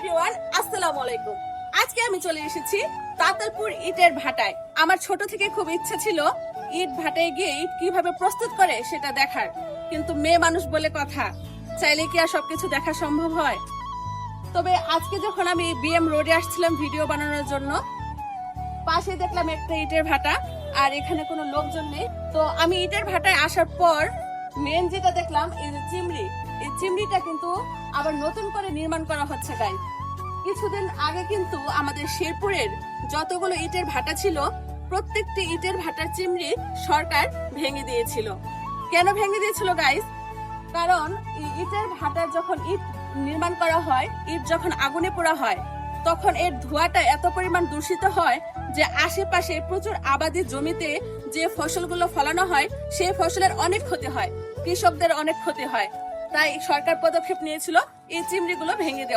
Everyone, আসসালামু আলাইকুম। আজকে আমি চলে এসেছি তাতালপুর ইটের ভাটায়। আমার ছোট থেকে খুব ইচ্ছা ছিল ইট ভাটায় গিয়ে ইট কিভাবে প্রস্তুত করে সেটা দেখার, কিন্তু মেয়ে মানুষ বলে কথা, চাইলে কি আর সবকিছু দেখা সম্ভব হয়? তবে আজকে যখন আমি বিএম রোডে আসছিলাম ভিডিও বানানোর জন্য, পাশে দেখলাম একটা ইটের ভাটা, আর এখানে কোনো লোকজন নেই। তো আমি ইটের ভাটায় আসার পর মেন যেটা দেখলাম এই যে চিমনি, এই চিমনিটা কিন্তু আবার নতুন করে নির্মাণ করা হচ্ছে। গাই কিছুদিন আগে কিন্তু আমাদের শেরপুরের যতগুলো ইটের ভাটা ছিল, প্রত্যেকটি ইটের ভাটার চিমনি সরকার ভেঙে দিয়েছিল। কেন ভেঙে দিয়েছিল গাইস? কারণ ইটের ভাটার যখন ইট নির্মাণ করা হয়, ইট যখন আগুনে পোড়া হয়, তখন এর ধোঁয়াটা এত পরিমাণ দূষিত হয় যে আশেপাশে প্রচুর আবাদি জমিতে যে ফসলগুলো ফলানো হয় সেই ফসলের অনেক ক্ষতি হয়, কৃষকদের অনেক ক্ষতি হয়। তাই সরকার পদক্ষেপ নিয়েছিল এই চিমনিগুলো ভেঙে দেওয়া।